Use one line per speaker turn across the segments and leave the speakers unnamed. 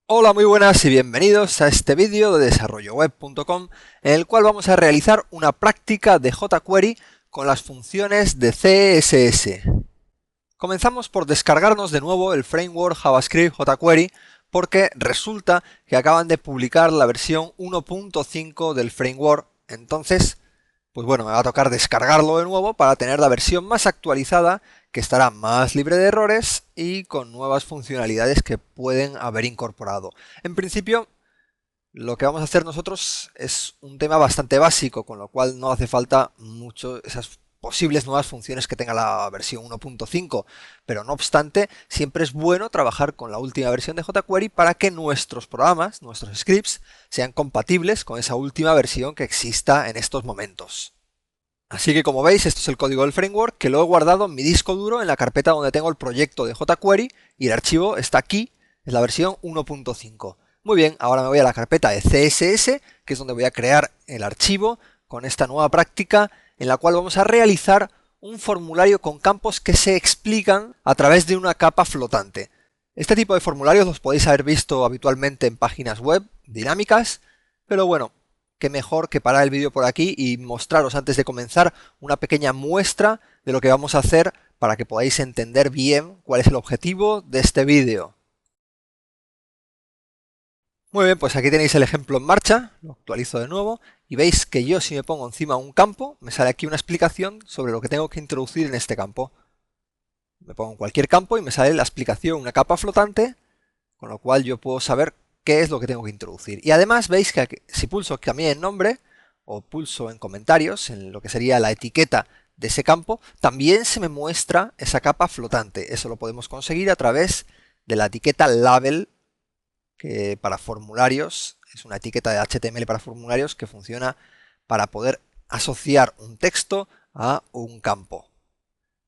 Hola, muy buenas y bienvenidos a este vídeo de desarrolloweb.com en el cual vamos a realizar una práctica de jQuery con las funciones de CSS. Comenzamos por descargarnos de nuevo el framework JavaScript jQuery porque resulta que acaban de publicar la versión 1.5 del framework, entonces pues bueno, me va a tocar descargarlo de nuevo para tener la versión más actualizada, que estará más libre de errores y con nuevas funcionalidades que pueden haber incorporado. En principio, lo que vamos a hacer nosotros es un tema bastante básico, con lo cual no hace falta mucho esas posibles nuevas funciones que tenga la versión 1.5, pero no obstante, siempre es bueno trabajar con la última versión de jQuery para que nuestros programas, nuestros scripts, sean compatibles con esa última versión que exista en estos momentos. Así que como veis, esto es el código del framework que lo he guardado en mi disco duro en la carpeta donde tengo el proyecto de jQuery y el archivo está aquí, es la versión 1.5. Muy bien, ahora me voy a la carpeta de CSS, que es donde voy a crear el archivo con esta nueva práctica en la cual vamos a realizar un formulario con campos que se explican a través de una capa flotante. Este tipo de formularios los podéis haber visto habitualmente en páginas web dinámicas, pero bueno, qué mejor que parar el vídeo por aquí y mostraros antes de comenzar una pequeña muestra de lo que vamos a hacer para que podáis entender bien cuál es el objetivo de este vídeo. Muy bien, pues aquí tenéis el ejemplo en marcha, lo actualizo de nuevo y veis que yo si me pongo encima un campo, me sale aquí una explicación sobre lo que tengo que introducir en este campo. Me pongo en cualquier campo y me sale la explicación, una capa flotante, con lo cual yo puedo saber qué es lo que tengo que introducir. Y además veis que aquí, si pulso también en nombre o pulso en comentarios, en lo que sería la etiqueta de ese campo, también se me muestra esa capa flotante. Eso lo podemos conseguir a través de la etiqueta label, que para formularios es una etiqueta de HTML para formularios que funciona para poder asociar un texto a un campo.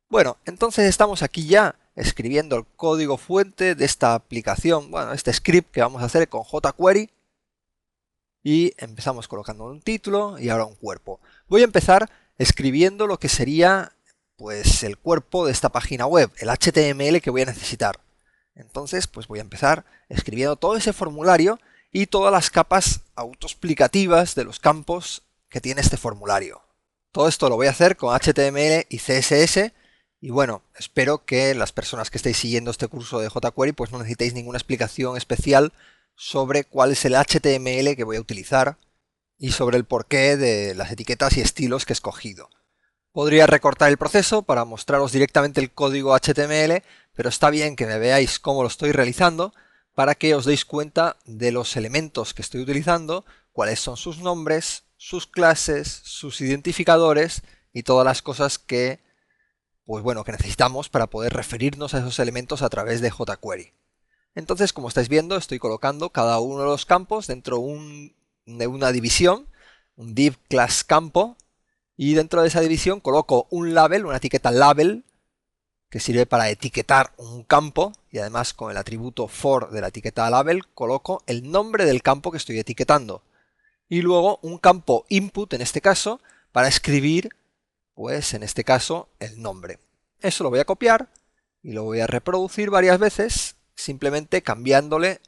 Bueno, entonces estamos aquí ya escribiendo el código fuente de esta aplicación, bueno, este script que vamos a hacer con jQuery y empezamos colocando un título y ahora un cuerpo. Voy a empezar escribiendo lo que sería pues el cuerpo de esta página web, el HTML que voy a necesitar. Entonces, pues voy a empezar escribiendo todo ese formulario y todas las capas autoexplicativas de los campos que tiene este formulario. Todo esto lo voy a hacer con HTML y CSS y bueno, espero que las personas que estéis siguiendo este curso de jQuery pues no necesitéis ninguna explicación especial sobre cuál es el HTML que voy a utilizar y sobre el porqué de las etiquetas y estilos que he escogido. Podría recortar el proceso para mostraros directamente el código HTML, pero está bien que me veáis cómo lo estoy realizando para que os deis cuenta de los elementos que estoy utilizando, cuáles son sus nombres, sus clases, sus identificadores y todas las cosas que, pues bueno, que necesitamos para poder referirnos a esos elementos a través de jQuery. Entonces, como estáis viendo, estoy colocando cada uno de los campos dentro de una división, un div class campo, y dentro de esa división coloco un label, una etiqueta label, que sirve para etiquetar un campo, y además con el atributo for de la etiqueta label coloco el nombre del campo que estoy etiquetando. Y luego un campo input, en este caso, para escribir, pues en este caso, el nombre. Eso lo voy a copiar y lo voy a reproducir varias veces, simplemente cambiándole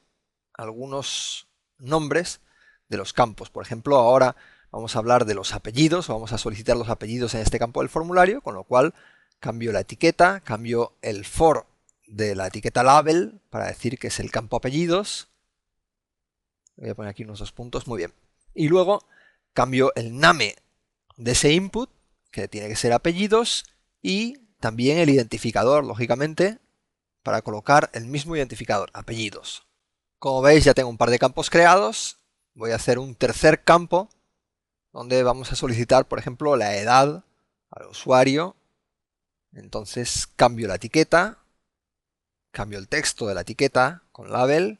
algunos nombres de los campos. Por ejemplo, ahora vamos a hablar de los apellidos, vamos a solicitar los apellidos en este campo del formulario, con lo cual cambio la etiqueta, cambio el for de la etiqueta label para decir que es el campo apellidos. Voy a poner aquí unos dos puntos, muy bien. Y luego cambio el name de ese input, que tiene que ser apellidos, y también el identificador, lógicamente, para colocar el mismo identificador, apellidos. Como veis, ya tengo un par de campos creados. Voy a hacer un tercer campo donde vamos a solicitar, por ejemplo, la edad al usuario. Entonces cambio la etiqueta, cambio el texto de la etiqueta con label,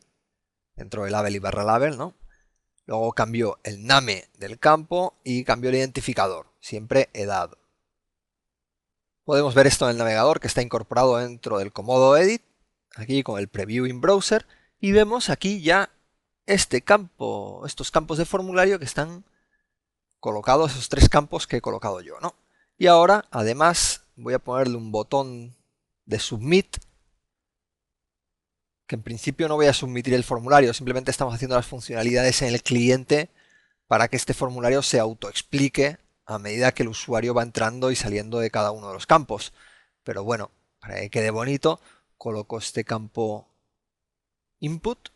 dentro de label y barra label, ¿no? Luego cambio el name del campo y cambio el identificador, siempre edad. Podemos ver esto en el navegador que está incorporado dentro del Comodo Edit, aquí con el Preview in Browser, y vemos aquí ya este campo, estos campos de formulario que están colocados, esos tres campos que he colocado yo, ¿no? Y ahora, además, voy a ponerle un botón de Submit que en principio no voy a submitir el formulario, simplemente estamos haciendo las funcionalidades en el cliente para que este formulario se autoexplique a medida que el usuario va entrando y saliendo de cada uno de los campos. Pero bueno, para que quede bonito, coloco este campo input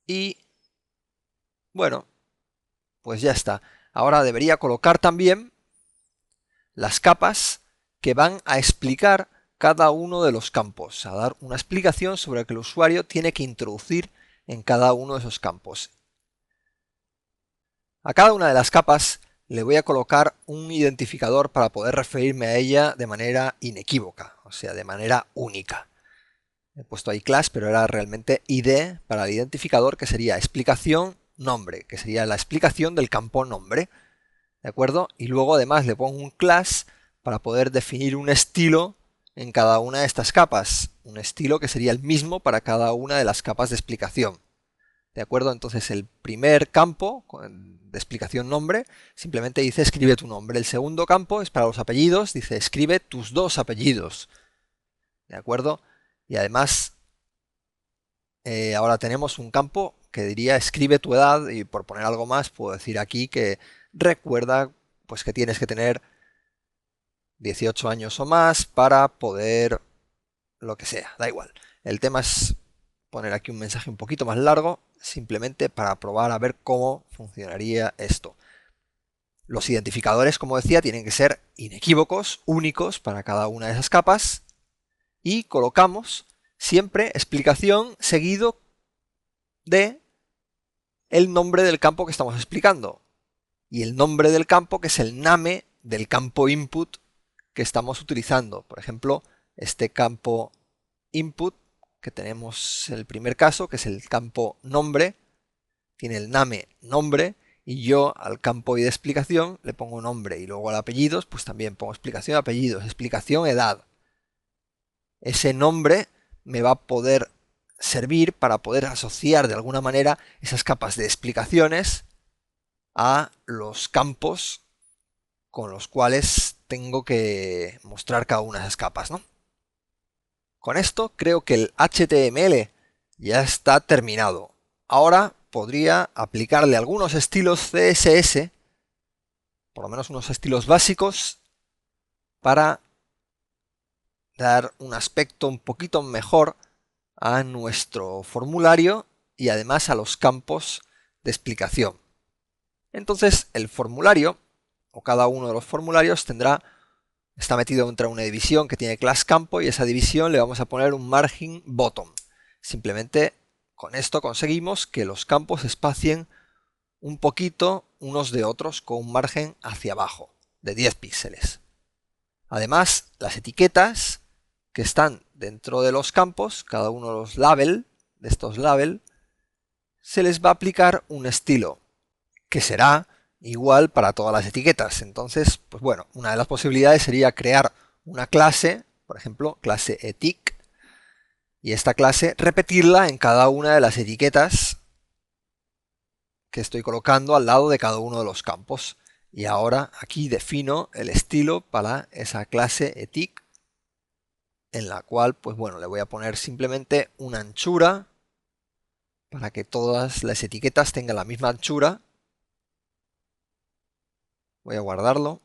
y bueno, pues ya está. Ahora debería colocar también las capas que van a explicar cada uno de los campos, a dar una explicación sobre lo que el usuario tiene que introducir en cada uno de esos campos. A cada una de las capas le voy a colocar un identificador para poder referirme a ella de manera inequívoca, o sea, de manera única. He puesto ahí class, pero era realmente ID para el identificador, que sería explicación nombre, que sería la explicación del campo nombre. ¿De acuerdo? Y luego además le pongo un class para poder definir un estilo en cada una de estas capas. Un estilo que sería el mismo para cada una de las capas de explicación. ¿De acuerdo? Entonces el primer campo de explicación nombre simplemente dice escribe tu nombre. El segundo campo es para los apellidos, dice escribe tus dos apellidos. ¿De acuerdo? Y además ahora tenemos un campo que diría escribe tu edad, y por poner algo más puedo decir aquí que recuerda pues que tienes que tener 18 años o más para poder lo que sea, da igual. El tema es poner aquí un mensaje un poquito más largo, simplemente para probar a ver cómo funcionaría esto. Los identificadores, como decía, tienen que ser inequívocos, únicos para cada una de esas capas, y colocamos siempre explicación seguido de el nombre del campo que estamos explicando y el nombre del campo que es el name del campo input que estamos utilizando. Por ejemplo, este campo input que tenemos en el primer caso, que es el campo nombre, tiene el name nombre, y yo al campo de explicación le pongo nombre, y luego al apellidos pues también pongo explicación apellidos, explicación edad. Ese nombre me va a poder servir para poder asociar de alguna manera esas capas de explicaciones a los campos con los cuales tengo que mostrar cada una de esas capas, ¿no? Con esto creo que el HTML ya está terminado. Ahora podría aplicarle algunos estilos CSS, por lo menos unos estilos básicos, para dar un aspecto un poquito mejor a nuestro formulario y además a los campos de explicación. Entonces el formulario, o cada uno de los formularios, está metido dentro de una división que tiene class campo, y a esa división le vamos a poner un margin bottom. Simplemente con esto conseguimos que los campos espacien un poquito unos de otros con un margen hacia abajo de 10 píxeles. Además, las etiquetas que están dentro de los campos, cada uno de los label, de estos label, se les va a aplicar un estilo que será igual para todas las etiquetas. Entonces, pues bueno, una de las posibilidades sería crear una clase, por ejemplo, clase etic, y esta clase repetirla en cada una de las etiquetas que estoy colocando al lado de cada uno de los campos. Y ahora aquí defino el estilo para esa clase etic, en la cual, pues bueno, le voy a poner simplemente una anchura para que todas las etiquetas tengan la misma anchura. Voy a guardarlo.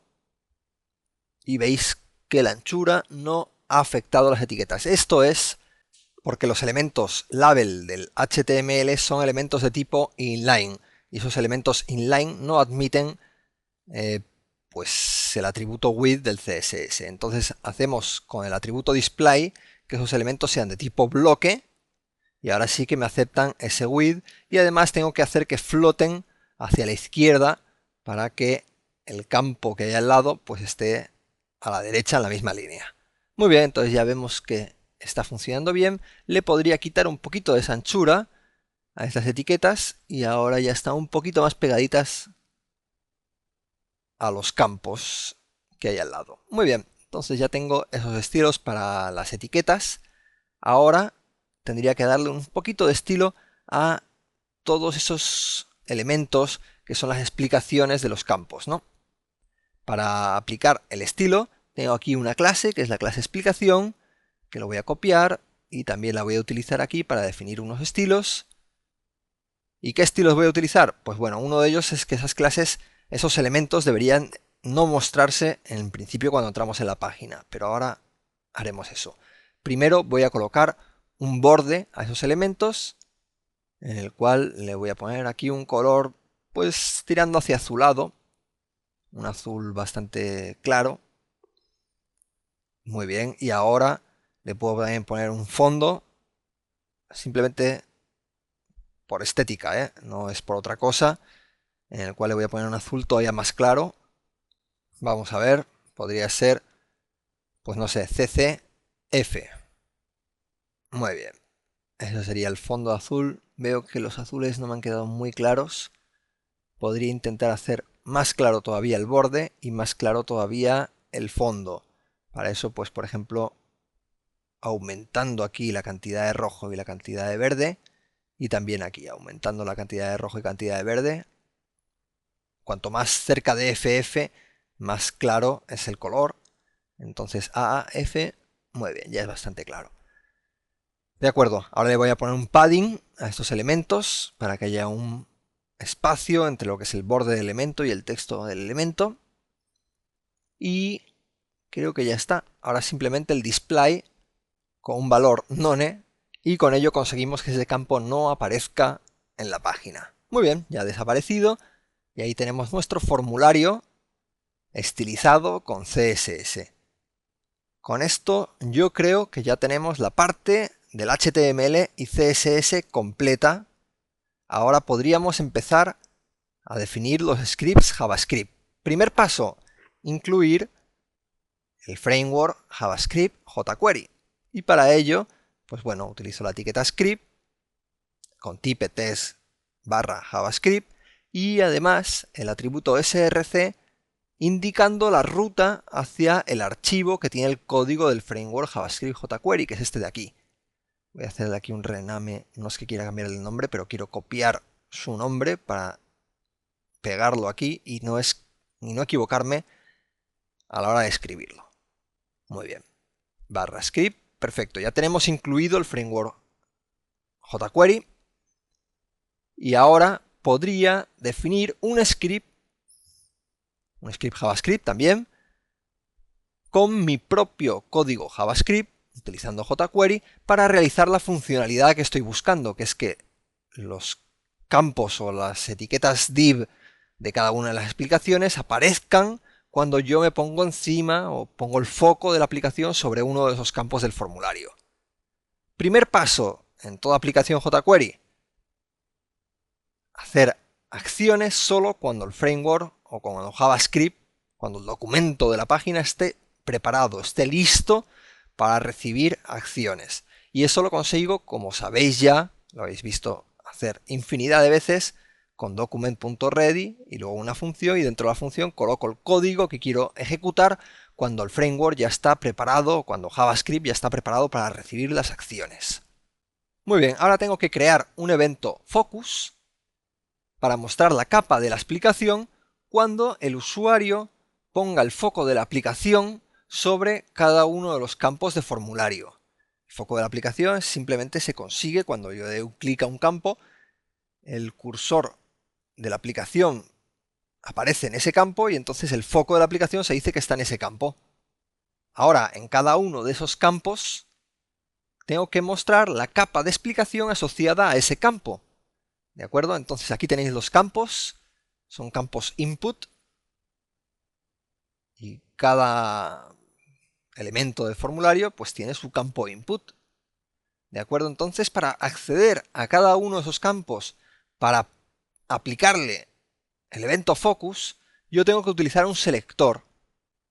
Y veis que la anchura no ha afectado a las etiquetas. Esto es porque los elementos label del HTML son elementos de tipo inline. Y esos elementos inline no admiten pues el atributo width del CSS. Entonces hacemos con el atributo display que esos elementos sean de tipo bloque, y ahora sí que me aceptan ese width, y además tengo que hacer que floten hacia la izquierda para que el campo que hay al lado pues esté a la derecha en la misma línea. Muy bien, entonces ya vemos que está funcionando bien. Le podría quitar un poquito de esa anchura a estas etiquetas y ahora ya están un poquito más pegaditas a los campos que hay al lado. Muy bien, entonces ya tengo esos estilos para las etiquetas. Ahora tendría que darle un poquito de estilo a todos esos elementos que son las explicaciones de los campos, ¿no? Para aplicar el estilo tengo aquí una clase que es la clase explicación, que lo voy a copiar y también la voy a utilizar aquí para definir unos estilos. ¿Y qué estilos voy a utilizar? Pues bueno, uno de ellos es que esas clases, esos elementos deberían no mostrarse en principio cuando entramos en la página, pero ahora haremos eso. Primero voy a colocar un borde a esos elementos, en el cual le voy a poner aquí un color pues tirando hacia azulado, un azul bastante claro. Muy bien, y ahora le puedo también poner un fondo, simplemente por estética, no es por otra cosa, en el cual le voy a poner un azul todavía más claro. Vamos a ver, podría ser, pues no sé, CCF. Muy bien, eso sería el fondo azul. Veo que los azules no me han quedado muy claros. Podría intentar hacer más claro todavía el borde y más claro todavía el fondo. Para eso, pues por ejemplo, aumentando aquí la cantidad de rojo y la cantidad de verde, y también aquí aumentando la cantidad de rojo y cantidad de verde. Cuanto más cerca de FF, más claro es el color. Entonces AAF, muy bien, ya es bastante claro. De acuerdo, ahora le voy a poner un padding a estos elementos para que haya un espacio entre lo que es el borde del elemento y el texto del elemento. Y creo que ya está. Ahora simplemente el display con un valor none, y con ello conseguimos que ese campo no aparezca en la página. Muy bien, ya ha desaparecido y ahí tenemos nuestro formulario estilizado con CSS. Con esto yo creo que ya tenemos la parte del HTML y CSS completa. Ahora podríamos empezar a definir los scripts JavaScript. Primer paso, incluir el framework JavaScript jQuery. Y para ello, pues bueno, utilizo la etiqueta script con type test barra JavaScript y además el atributo src indicando la ruta hacia el archivo que tiene el código del framework JavaScript jQuery, que es este de aquí. Voy a hacerle aquí un rename, no es que quiera cambiar el nombre, pero quiero copiar su nombre para pegarlo aquí y no equivocarme a la hora de escribirlo. Muy bien. Barra script, perfecto. Ya tenemos incluido el framework jQuery y ahora podría definir un script JavaScript también, con mi propio código JavaScript, utilizando jQuery, para realizar la funcionalidad que estoy buscando, que es que los campos o las etiquetas div de cada una de las explicaciones aparezcan cuando yo me pongo encima o pongo el foco de la aplicación sobre uno de esos campos del formulario. Primer paso en toda aplicación jQuery: hacer acciones solo cuando el framework o cuando JavaScript, cuando el documento de la página esté preparado, esté listo para recibir acciones. Y eso lo consigo, como sabéis ya, lo habéis visto hacer infinidad de veces, con document.ready y luego una función, y dentro de la función coloco el código que quiero ejecutar cuando el framework ya está preparado, cuando JavaScript ya está preparado para recibir las acciones. Muy bien, ahora tengo que crear un evento focus para mostrar la capa de la explicación cuando el usuario ponga el foco de la aplicación sobre cada uno de los campos de formulario. El foco de la aplicación simplemente se consigue cuando yo doy un clic a un campo, el cursor de la aplicación aparece en ese campo y entonces el foco de la aplicación se dice que está en ese campo. Ahora, en cada uno de esos campos tengo que mostrar la capa de explicación asociada a ese campo. ¿De acuerdo? Entonces aquí tenéis los campos, son campos input, y cada elemento del formulario pues tiene su campo input. ¿De acuerdo? Entonces, para acceder a cada uno de esos campos, para aplicarle el evento focus, yo tengo que utilizar un selector.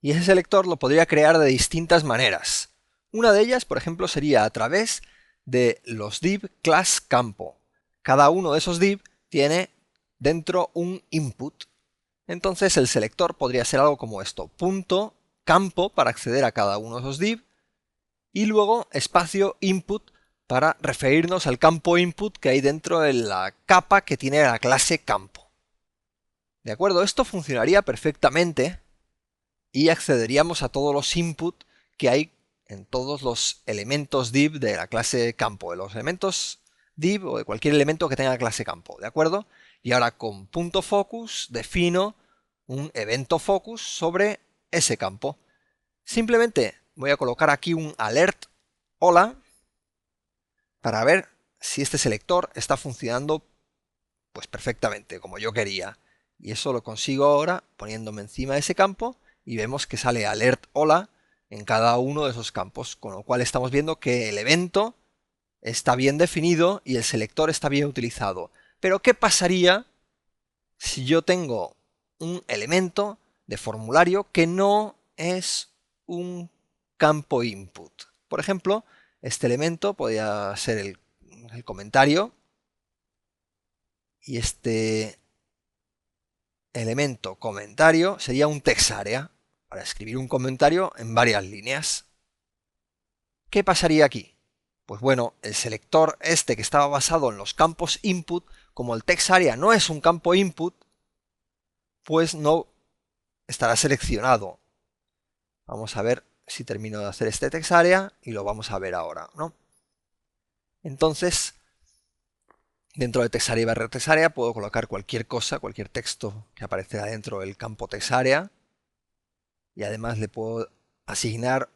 Y ese selector lo podría crear de distintas maneras. Una de ellas, por ejemplo, sería a través de los div class campo. Cada uno de esos div tiene dentro un input. Entonces el selector podría ser algo como esto: punto campo para acceder a cada uno de esos div, y luego espacio input para referirnos al campo input que hay dentro de la capa que tiene la clase campo. ¿De acuerdo? Esto funcionaría perfectamente y accederíamos a todos los inputs que hay en todos los elementos div de la clase campo, de los elementos div o de cualquier elemento que tenga la clase campo, ¿de acuerdo? Y ahora con punto focus defino un evento focus sobre ese campo. Simplemente voy a colocar aquí un alert hola para ver si este selector está funcionando pues perfectamente como yo quería. Y eso lo consigo ahora poniéndome encima de ese campo y vemos que sale alert hola en cada uno de esos campos, con lo cual estamos viendo que el evento está bien definido y el selector está bien utilizado. Pero ¿qué pasaría si yo tengo un elemento de formulario que no es un campo input? Por ejemplo, este elemento podría ser el comentario y este elemento comentario sería un text area para escribir un comentario en varias líneas. ¿Qué pasaría aquí? Pues bueno, el selector este que estaba basado en los campos input, como el text area no es un campo input, pues no estará seleccionado. Vamos a ver si termino de hacer este text area y lo vamos a ver ahora, ¿no? Entonces, dentro de text area y barra text area puedo colocar cualquier cosa, cualquier texto que aparezca dentro del campo text area, y además le puedo asignar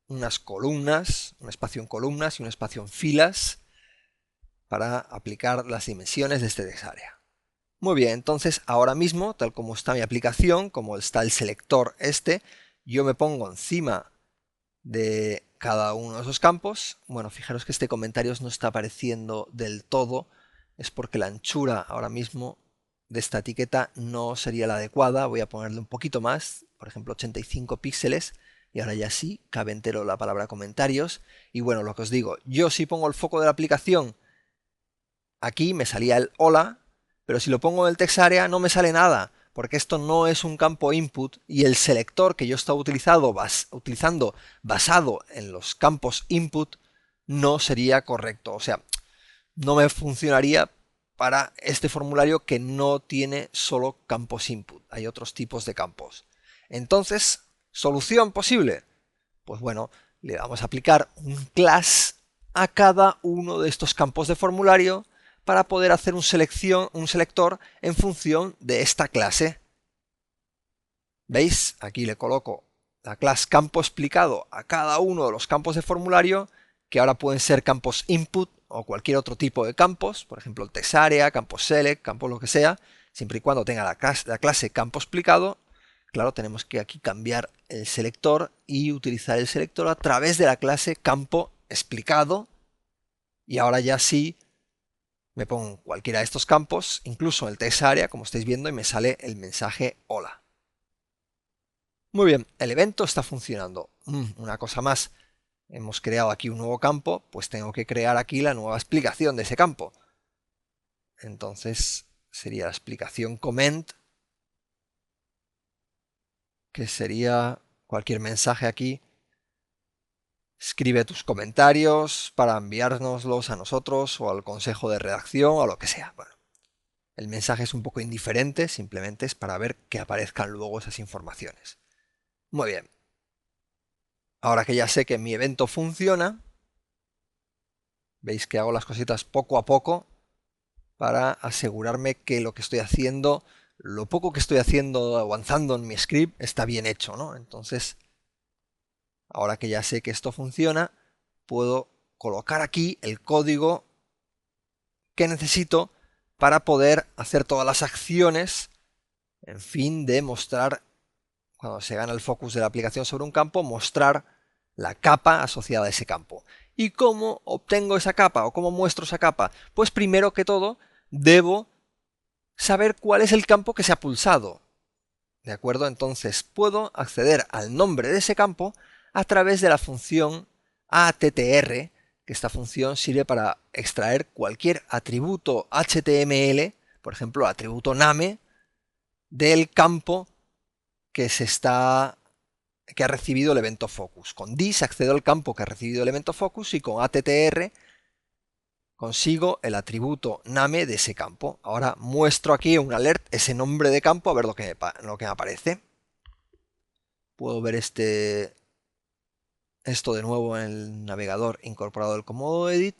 unas columnas, un espacio en columnas y un espacio en filas para aplicar las dimensiones de este text area. Muy bien, entonces ahora mismo, tal como está mi aplicación, como está el selector este, yo me pongo encima de cada uno de esos campos. Bueno, fijaros que este comentario no está apareciendo del todo, es porque la anchura ahora mismo de esta etiqueta no sería la adecuada. Voy a ponerle un poquito más, por ejemplo 85 píxeles, y ahora ya sí, cabe entero la palabra comentarios. Y bueno, lo que os digo, yo si pongo el foco de la aplicación aquí me salía el hola, pero si lo pongo en el text area no me sale nada, porque esto no es un campo input y el selector que yo estaba utilizando basado en los campos input no sería correcto. O sea, no me funcionaría para este formulario que no tiene solo campos input. Hay otros tipos de campos. Entonces, ¿solución posible? Pues bueno, le vamos a aplicar un class a cada uno de estos campos de formulario para poder hacer un selector en función de esta clase. ¿Veis? Aquí le coloco la clase campo explicado a cada uno de los campos de formulario, que ahora pueden ser campos input o cualquier otro tipo de campos, por ejemplo el text area, campo select, campo lo que sea, siempre y cuando tenga la clase campo explicado. Claro, tenemos que aquí cambiar el selector y utilizar el selector a través de la clase campo explicado. Y ahora ya sí me pongo cualquiera de estos campos, incluso el text area, como estáis viendo, y me sale el mensaje hola. Muy bien, el evento está funcionando. Una cosa más, hemos creado aquí un nuevo campo, pues tengo que crear aquí la nueva explicación de ese campo. Entonces sería la explicación comment, que sería cualquier mensaje aquí. Escribe tus comentarios para enviárnoslos a nosotros o al consejo de redacción o lo que sea. Bueno, el mensaje es un poco indiferente, simplemente es para ver que aparezcan luego esas informaciones. Muy bien. Ahora que ya sé que mi evento funciona, veis que hago las cositas poco a poco para asegurarme que lo que estoy haciendo, lo poco que estoy haciendo, avanzando en mi script, está bien hecho, ¿no? Entonces, ahora que ya sé que esto funciona, puedo colocar aquí el código que necesito para poder hacer todas las acciones en fin de mostrar, cuando se gana el focus de la aplicación sobre un campo, mostrar la capa asociada a ese campo. ¿Y cómo obtengo esa capa o cómo muestro esa capa? Pues primero que todo debo saber cuál es el campo que se ha pulsado. ¿De acuerdo? Entonces puedo acceder al nombre de ese campo a través de la función attr, que esta función sirve para extraer cualquier atributo HTML, por ejemplo, atributo name, del campo que ha recibido el evento focus. Con this accedo al campo que ha recibido el evento focus y con attr consigo el atributo name de ese campo. Ahora muestro aquí un alert, ese nombre de campo, a ver lo que me aparece. Puedo ver este esto de nuevo en el navegador incorporado del Comodo Edit.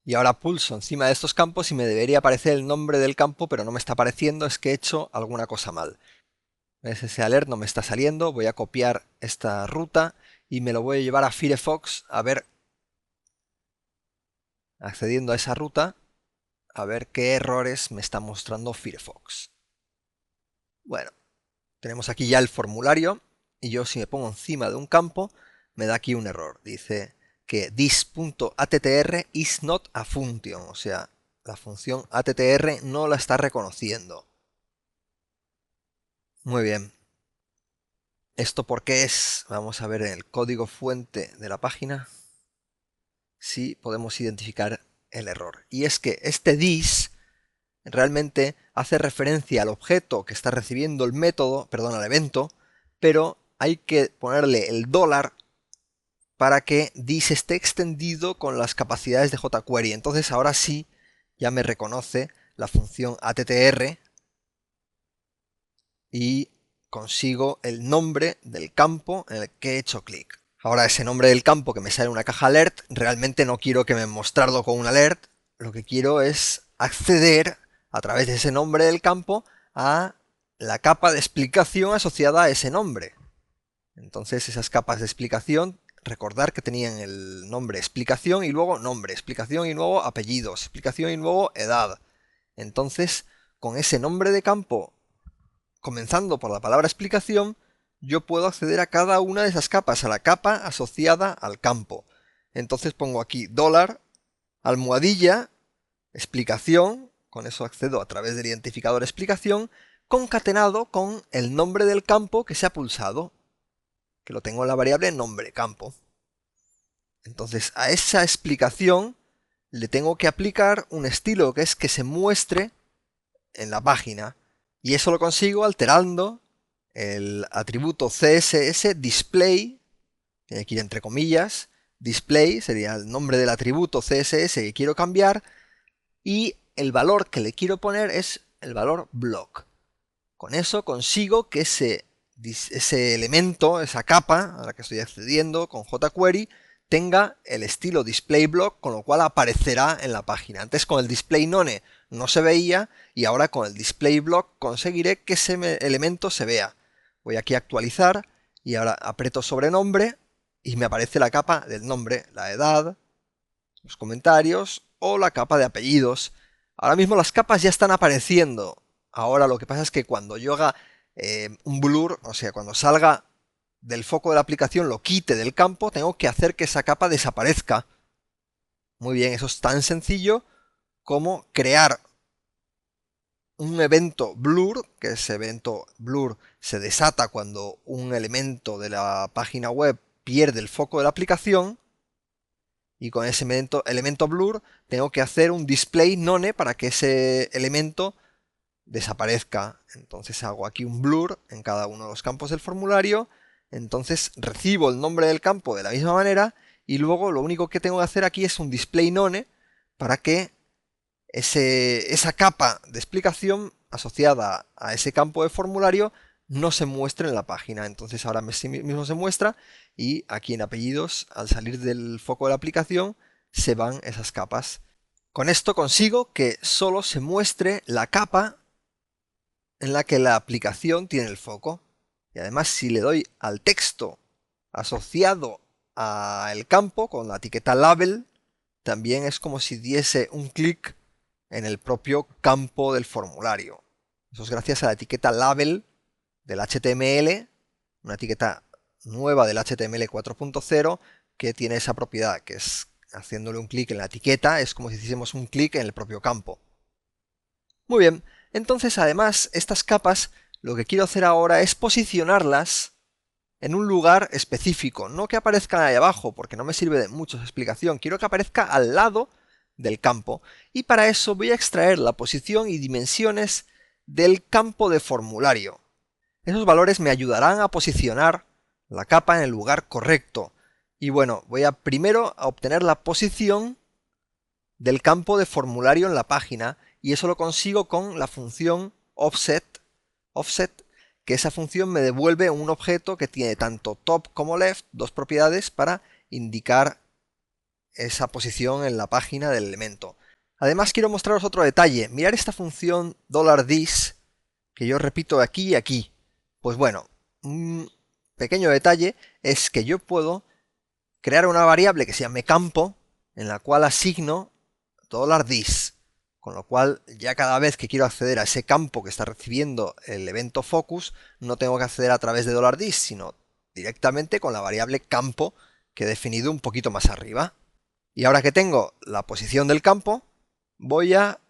Y ahora pulso encima de estos campos y me debería aparecer el nombre del campo, pero no me está apareciendo, es que he hecho alguna cosa mal. ¿Ves? Ese alert no me está saliendo, voy a copiar esta ruta y me lo voy a llevar a Firefox a ver, accediendo a esa ruta, a ver qué errores me está mostrando Firefox. Bueno, tenemos aquí ya el formulario y yo si me pongo encima de un campo me da aquí un error. Dice que this.attr is not a function, o sea, la función attr no la está reconociendo. Muy bien. ¿Esto por qué es? Vamos a ver en el código fuente de la página si podemos identificar el error. Y es que este this realmente hace referencia al objeto que está recibiendo el método, perdón, al evento, pero hay que ponerle el dólar para que this esté extendido con las capacidades de jQuery. Entonces ahora sí ya me reconoce la función attr y consigo el nombre del campo en el que he hecho clic. Ahora ese nombre del campo que me sale en una caja alert, realmente no quiero que me mostrarlo con un alert, lo que quiero es acceder a través de ese nombre del campo a la capa de explicación asociada a ese nombre. Entonces esas capas de explicación, recordar que tenían el nombre explicación y luego nombre, explicación y luego apellidos, explicación y luego edad. Entonces con ese nombre de campo, comenzando por la palabra explicación, yo puedo acceder a cada una de esas capas, a la capa asociada al campo. Entonces pongo aquí dólar, almohadilla, explicación, con eso accedo a través del identificador explicación, concatenado con el nombre del campo que se ha pulsado, que lo tengo en la variable nombre campo. Entonces a esa explicación le tengo que aplicar un estilo que es que se muestre en la página. Y eso lo consigo alterando el atributo CSS display, tiene que ir entre comillas, display sería el nombre del atributo CSS que quiero cambiar, y el valor que le quiero poner es el valor block. Con eso consigo que ese elemento, esa capa a la que estoy accediendo con jQuery, tenga el estilo display block, con lo cual aparecerá en la página. Antes con el display none no se veía y ahora con el display block conseguiré que ese elemento se vea. Voy aquí a actualizar y ahora aprieto sobre nombre y me aparece la capa del nombre, la edad, los comentarios o la capa de apellidos. Ahora mismo las capas ya están apareciendo. Ahora lo que pasa es que cuando yo haga un blur, o sea, cuando salga del foco de la aplicación, lo quite del campo, tengo que hacer que esa capa desaparezca. Muy bien, eso es tan sencillo como crear un evento blur, que ese evento blur se desata cuando un elemento de la página web pierde el foco de la aplicación, y con ese elemento blur tengo que hacer un display none para que ese elemento desaparezca. Entonces hago aquí un blur en cada uno de los campos del formulario, entonces recibo el nombre del campo de la misma manera y luego lo único que tengo que hacer aquí es un display none para que esa capa de explicación asociada a ese campo de formulario no se muestre en la página. Entonces ahora mismo se muestra y aquí en apellidos, al salir del foco de la aplicación, se van esas capas. Con esto consigo que solo se muestre la capa en la que la aplicación tiene el foco. Y además si le doy al texto asociado al campo con la etiqueta label, también es como si diese un clic en el propio campo del formulario. Eso es gracias a la etiqueta label del HTML, una etiqueta nueva del HTML 4.0 que tiene esa propiedad, que es haciéndole un clic en la etiqueta, es como si hiciésemos un clic en el propio campo. Muy bien, entonces además estas capas lo que quiero hacer ahora es posicionarlas en un lugar específico, no que aparezcan ahí abajo, porque no me sirve de mucha explicación, quiero que aparezca al lado del campo, y para eso voy a extraer la posición y dimensiones del campo de formulario. Esos valores me ayudarán a posicionar la capa en el lugar correcto, y bueno, voy a primero a obtener la posición del campo de formulario en la página, y eso lo consigo con la función offset, que esa función me devuelve un objeto que tiene tanto top como left, dos propiedades para indicar esa posición en la página del elemento. Además quiero mostraros otro detalle. Mirad esta función $this que yo repito aquí y aquí. Pues bueno, un pequeño detalle es que yo puedo crear una variable que se llame campo en la cual asigno $this. Con lo cual, ya cada vez que quiero acceder a ese campo que está recibiendo el evento focus, no tengo que acceder a través de $this, sino directamente con la variable campo que he definido un poquito más arriba. Y ahora que tengo la posición del campo, voy a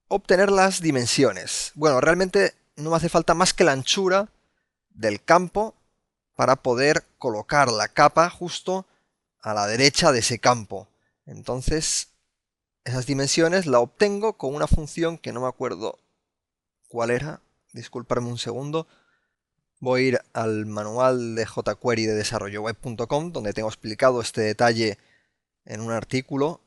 obtener las dimensiones. Bueno, realmente no me hace falta más que la anchura del campo para poder colocar la capa justo a la derecha de ese campo. Entonces, esas dimensiones la obtengo con una función que no me acuerdo cuál era. Disculparme un segundo. Voy a ir al manual de jQuery de desarrolloweb.com, donde tengo explicado este detalle en un artículo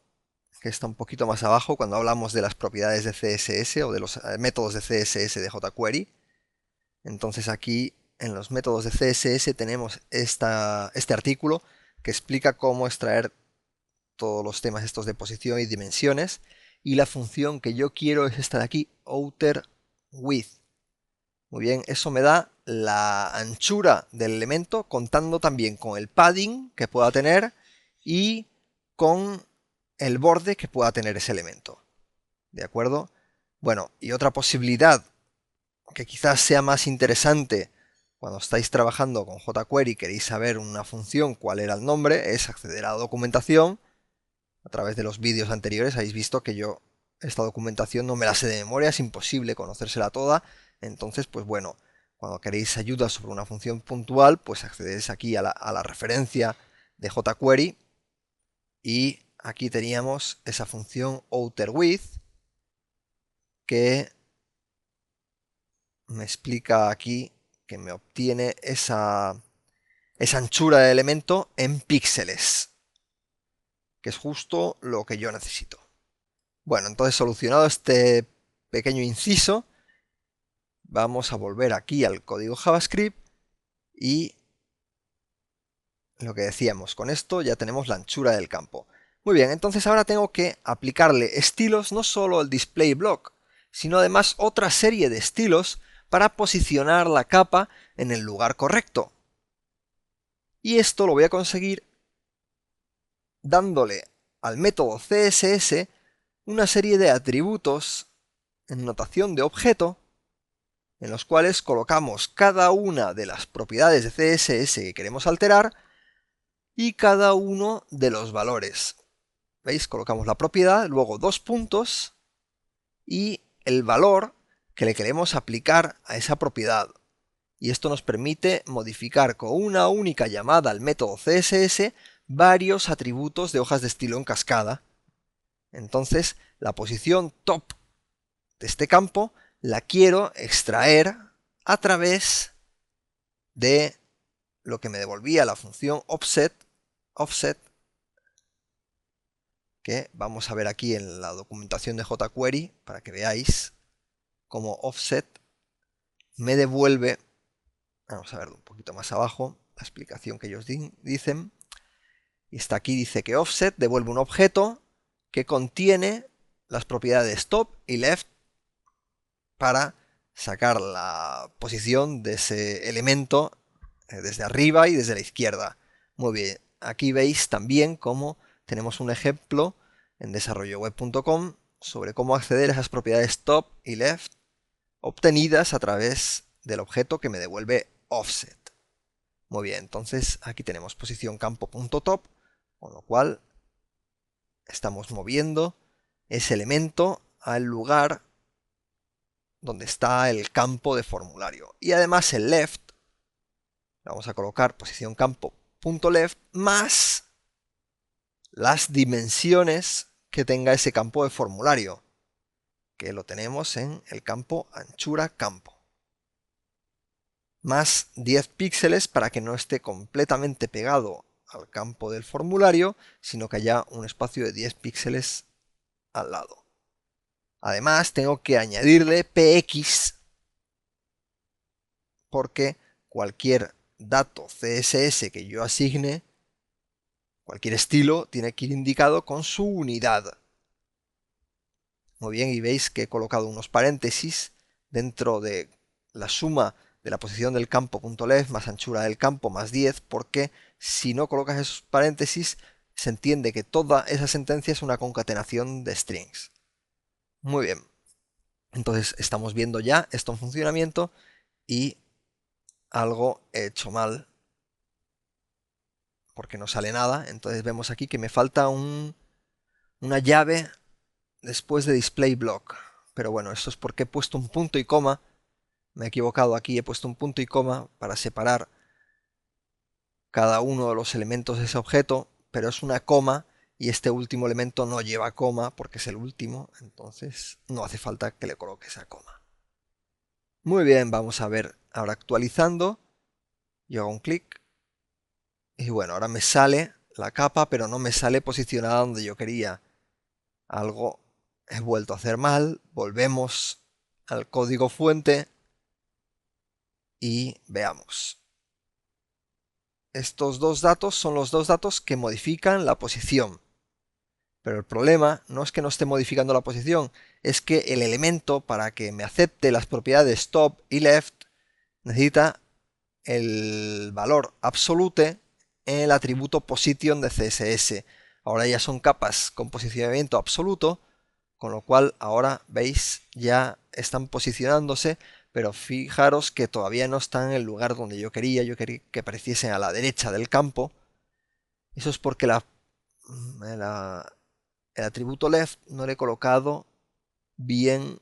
que está un poquito más abajo cuando hablamos de las propiedades de CSS o de los métodos de CSS de jQuery. Entonces aquí en los métodos de CSS tenemos este artículo que explica cómo extraer todos los temas estos de posición y dimensiones, y la función que yo quiero es esta de aquí, outerWidth. Muy bien, eso me da la anchura del elemento contando también con el padding que pueda tener y con el borde que pueda tener ese elemento. ¿De acuerdo? Bueno, y otra posibilidad que quizás sea más interesante cuando estáis trabajando con jQuery y queréis saber una función, cuál era el nombre, es acceder a la documentación. A través de los vídeos anteriores habéis visto que yo esta documentación no me la sé de memoria, es imposible conocérsela toda. Entonces, pues bueno, cuando queréis ayuda sobre una función puntual, pues accedéis aquí a la referencia de jQuery y aquí teníamos esa función outerWidth que me explica aquí que me obtiene esa anchura de elemento en píxeles, que es justo lo que yo necesito. Bueno, entonces solucionado este pequeño inciso, vamos a volver aquí al código JavaScript y lo que decíamos, con esto ya tenemos la anchura del campo. Muy bien, entonces ahora tengo que aplicarle estilos no solo al display block, sino además otra serie de estilos para posicionar la capa en el lugar correcto. Y esto lo voy a conseguir dándole al método CSS una serie de atributos en notación de objeto en los cuales colocamos cada una de las propiedades de CSS que queremos alterar y cada uno de los valores. ¿Veis? Colocamos la propiedad, luego dos puntos y el valor que le queremos aplicar a esa propiedad. Y esto nos permite modificar con una única llamada al método CSS varios atributos de hojas de estilo en cascada. Entonces, la posición top de este campo la quiero extraer a través de lo que me devolvía la función offset, que vamos a ver aquí en la documentación de jQuery para que veáis cómo offset me devuelve, vamos a ver un poquito más abajo, la explicación que ellos dicen, y está aquí, dice que offset devuelve un objeto que contiene las propiedades top y left para sacar la posición de ese elemento desde arriba y desde la izquierda. Muy bien, aquí veis también cómo tenemos un ejemplo en desarrolloweb.com sobre cómo acceder a esas propiedades top y left obtenidas a través del objeto que me devuelve offset. Muy bien, entonces aquí tenemos posición campo.top, con lo cual estamos moviendo ese elemento al lugar donde está el campo de formulario. Y además el left, vamos a colocar posición campo.left más las dimensiones que tenga ese campo de formulario, que lo tenemos en el campo anchura campo. Más 10 píxeles para que no esté completamente pegado al campo del formulario, sino que haya un espacio de 10 píxeles al lado. Además, tengo que añadirle px porque cualquier dato CSS que yo asigne, cualquier estilo, tiene que ir indicado con su unidad. Muy bien, y veis que he colocado unos paréntesis dentro de la suma de la posición del campo .left más anchura del campo más 10, porque si no colocas esos paréntesis, se entiende que toda esa sentencia es una concatenación de strings. Muy bien, entonces estamos viendo ya esto en funcionamiento y algo he hecho mal porque no sale nada. Entonces vemos aquí que me falta una llave después de display block. Pero bueno, esto es porque he puesto un punto y coma. Me he equivocado aquí, he puesto un punto y coma para separar cada uno de los elementos de ese objeto, pero es una coma y este último elemento no lleva coma porque es el último, entonces no hace falta que le coloque esa coma. Muy bien, vamos a ver ahora actualizando. Yo hago un clic y bueno, ahora me sale la capa, pero no me sale posicionada donde yo quería. Algo he vuelto a hacer mal, volvemos al código fuente y veamos. Estos dos datos son los dos datos que modifican la posición. Pero el problema no es que no esté modificando la posición, es que el elemento para que me acepte las propiedades top y left necesita el valor absolute en el atributo position de CSS. Ahora ya son capas con posicionamiento absoluto, con lo cual ahora veis ya están posicionándose, pero fijaros que todavía no están en el lugar donde yo quería que apareciesen a la derecha del campo. Eso es porque el atributo left no le he colocado bien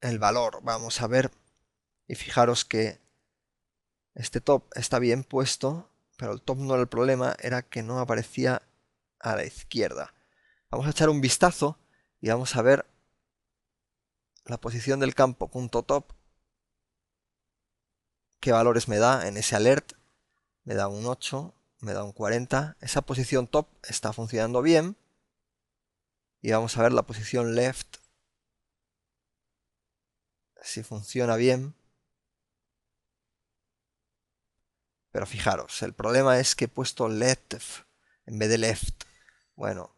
el valor. Vamos a ver y fijaros que este top está bien puesto, pero el top no era el problema, era que no aparecía a la izquierda. Vamos a echar un vistazo y vamos a ver la posición del campo .top, qué valores me da en ese alert. Me da un 8, me da un 40. Esa posición top está funcionando bien. Y vamos a ver la posición left, si funciona bien. Pero fijaros, el problema es que he puesto left en vez de left. Bueno,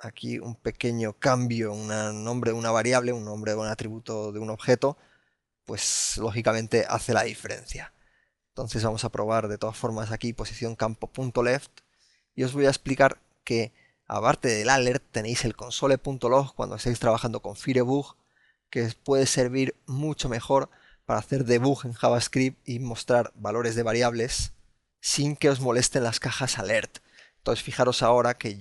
aquí un pequeño cambio, un nombre de una variable, un nombre de un atributo de un objeto, pues lógicamente hace la diferencia. Entonces vamos a probar de todas formas aquí posición campo.left y os voy a explicar que aparte del alert tenéis el console.log cuando estéis trabajando con Firebug, que puede servir mucho mejor para hacer debug en JavaScript y mostrar valores de variables sin que os molesten las cajas alert. Entonces fijaros ahora que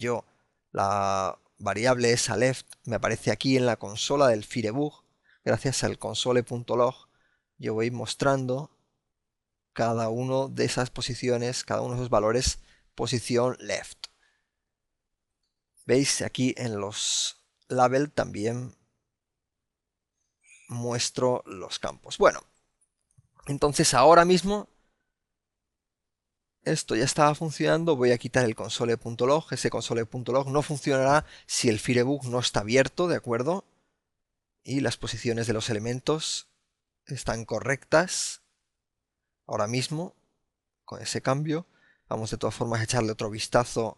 la variable esa left me aparece aquí en la consola del Firebug. Gracias al console.log yo voy mostrando cada uno de esas posiciones, cada uno de esos valores, posición left. Veis aquí en los label también muestro los campos. Bueno, entonces ahora mismo esto ya estaba funcionando. Voy a quitar el console.log. Ese console.log no funcionará si el Firebug no está abierto, ¿de acuerdo? Y las posiciones de los elementos están correctas. Ahora mismo, con ese cambio, vamos de todas formas a echarle otro vistazo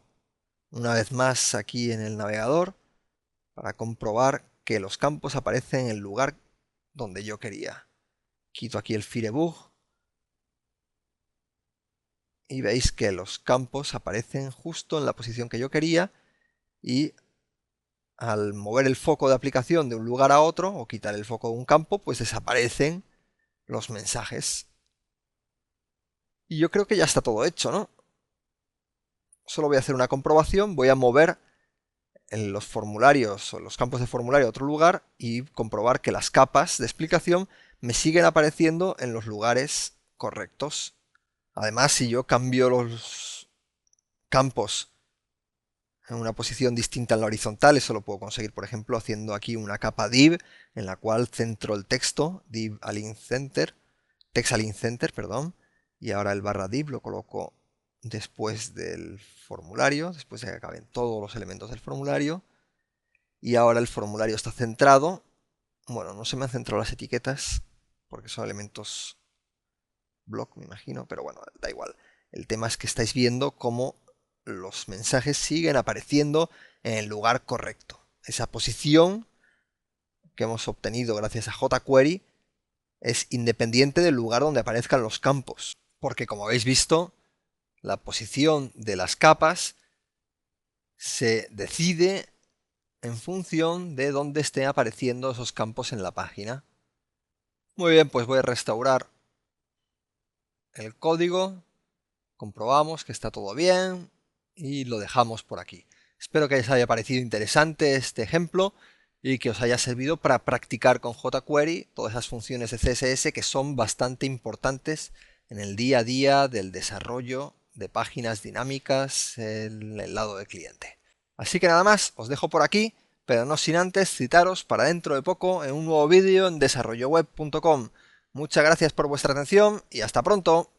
una vez más aquí en el navegador para comprobar que los campos aparecen en el lugar donde yo quería. Quito aquí el Firebug y veis que los campos aparecen justo en la posición que yo quería y al mover el foco de aplicación de un lugar a otro o quitar el foco de un campo, pues desaparecen los mensajes. Y yo creo que ya está todo hecho, ¿no? Solo voy a hacer una comprobación, voy a mover en los formularios o los campos de formulario a otro lugar y comprobar que las capas de explicación me siguen apareciendo en los lugares correctos. Además, si yo cambio los campos en una posición distinta en la horizontal, eso lo puedo conseguir, por ejemplo, haciendo aquí una capa div en la cual centro el texto, div align center, text align center, perdón, y ahora el barra div lo coloco después del formulario, después de que acaben todos los elementos del formulario, y ahora el formulario está centrado, Bueno, no se me han centrado las etiquetas porque son elementos block, me imagino, pero bueno, da igual. El tema es que estáis viendo cómo los mensajes siguen apareciendo en el lugar correcto. Esa posición que hemos obtenido gracias a jQuery es independiente del lugar donde aparezcan los campos, porque como habéis visto, la posición de las capas se decide en función de dónde estén apareciendo esos campos en la página. Muy bien, pues voy a restaurar el código, comprobamos que está todo bien y lo dejamos por aquí. Espero que os haya parecido interesante este ejemplo y que os haya servido para practicar con jQuery todas esas funciones de CSS que son bastante importantes en el día a día del desarrollo de páginas dinámicas en el lado del cliente. Así que nada más, os dejo por aquí, pero no sin antes citaros para dentro de poco en un nuevo vídeo en desarrolloweb.com. Muchas gracias por vuestra atención y hasta pronto.